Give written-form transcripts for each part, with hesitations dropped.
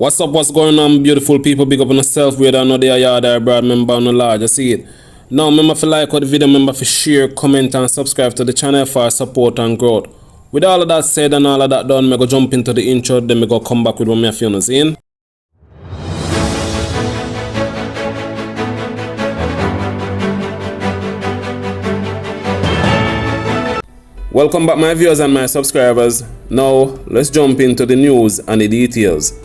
What's going on, beautiful people? Big up on yourself, whether or not they are yard or broad member or no large. I see it. Now, remember to like the video, remember to share, comment, and subscribe to the channel for support and growth. With all of that said and all of that done, I go jump into the intro, then I go come back with what I feel in. Welcome back, my viewers and my subscribers. Now, let's jump into the news and the details.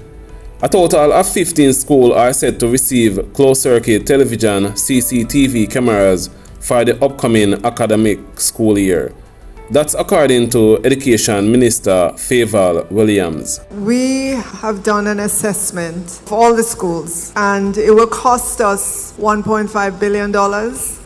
A total of 15 schools are set to receive closed-circuit television CCTV cameras for the upcoming academic school year. That's according to Education Minister Favour Williams. We have done an assessment of all the schools, and it will cost us $1.5 billion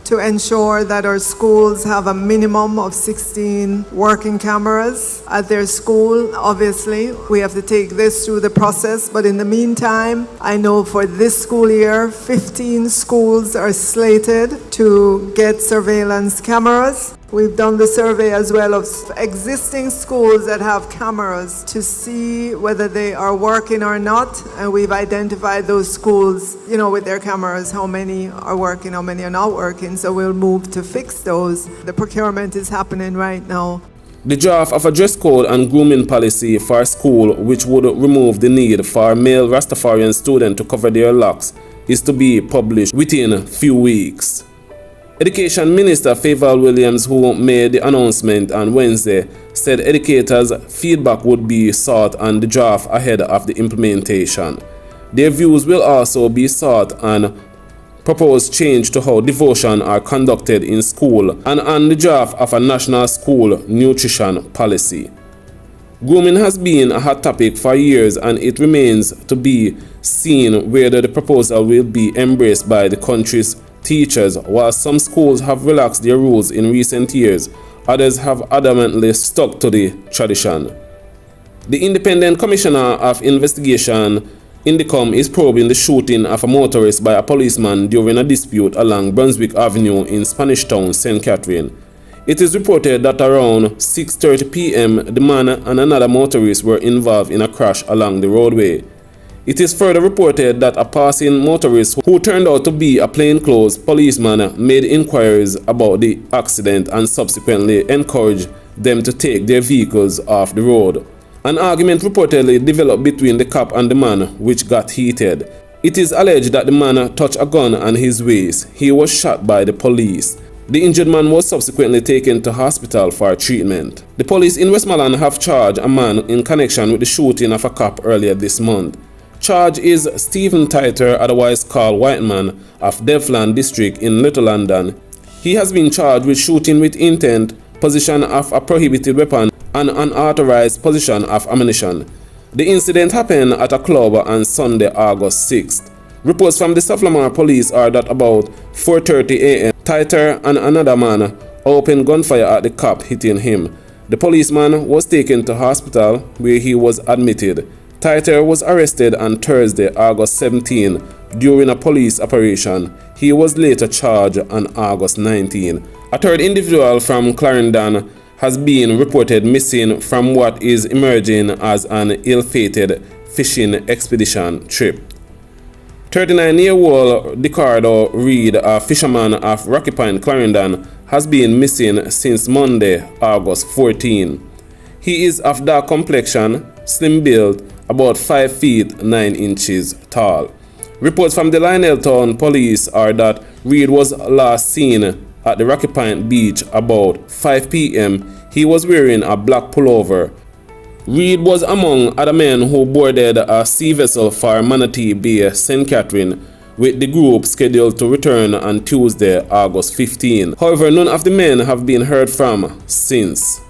to ensure that our schools have a minimum of 16 working cameras at their school. Obviously, we have to take this through the process, but in the meantime, I know for this school year, 15 schools are slated to get surveillance cameras. We've done the survey as well of existing schools that have cameras to see whether they are working or not, and we've identified those schools, with their cameras, how many are working, how many are not working, so we'll move to fix those. The procurement is happening right now. The draft of a dress code and grooming policy for school, which would remove the need for male Rastafarian students to cover their locks, is to be published within a few weeks. Education Minister Favour Williams, who made the announcement on Wednesday, said educators' feedback would be sought on the draft ahead of the implementation. Their views will also be sought on proposed change to how devotion are conducted in school and on the draft of a national school nutrition policy. Grooming has been a hot topic for years, and it remains to be seen whether the proposal will be embraced by the country's teachers. While some schools have relaxed their rules in recent years, others have adamantly stuck to the tradition. The Independent Commissioner of Investigation, Indicom, is probing the shooting of a motorist by a policeman during a dispute along Brunswick Avenue in Spanish Town, St. Catherine. It is reported that around 6:30 p.m. the man and another motorist were involved in a crash along the roadway. It is further reported that a passing motorist who turned out to be a plainclothes policeman made inquiries about the accident and subsequently encouraged them to take their vehicles off the road. An argument reportedly developed between the cop and the man, which got heated. It is alleged that the man touched a gun on his waist. He was shot by the police. The injured man was subsequently taken to hospital for treatment. The police in Westmoreland have charged a man in connection with the shooting of a cop earlier this month. Charge is Stephen Titer, otherwise called Whiteman, of Delfland District in Little London. He has been charged with shooting with intent, possession of a prohibited weapon, and unauthorized possession of ammunition. The incident happened at a club on Sunday, August 6th. Reports from the South Lamar police are that about 4:30 a.m., Titer and another man opened gunfire at the cop, hitting him. The policeman was taken to hospital where he was admitted. Titer was arrested on Thursday, August 17, during a police operation. He was later charged on August 19. A third individual from Clarendon has been reported missing from what is emerging as an ill-fated fishing expedition trip. 39-year-old Ricardo Reed, a fisherman of Rocky Point, Clarendon, has been missing since Monday, August 14. He is of dark complexion, slim build, about 5 feet 9 inches tall. Reports from the Lionel Town police are that Reed was last seen at the Rocky Point beach about 5 p.m. He was wearing a black pullover. Reed was among other men who boarded a sea vessel for Manatee Bay, St. Catherine, with the group scheduled to return on Tuesday, August 15. However, none of the men have been heard from since.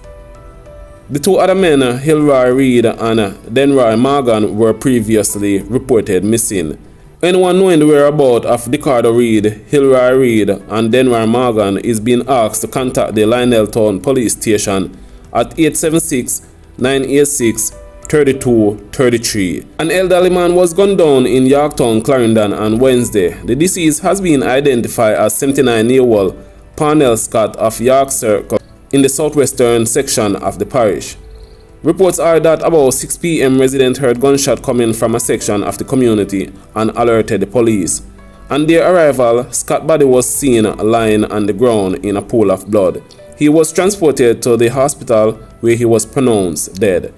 The two other men, Hilroy Reed and Denroy Morgan, were previously reported missing. Anyone knowing the whereabouts of Ricardo Reed, Hilroy Reed, and Denroy Morgan is being asked to contact the Lionel Town Police Station at 876-986-3233. An elderly man was gunned down in Yorktown, Clarendon on Wednesday. The deceased has been identified as 79-year-old Parnell Scott of York Circle in the southwestern section of the parish. Reports are that about 6 p.m. residents heard gunshot coming from a section of the community and alerted the police. On their arrival, Scott's body was seen lying on the ground in a pool of blood. He was transported to the hospital where he was pronounced dead.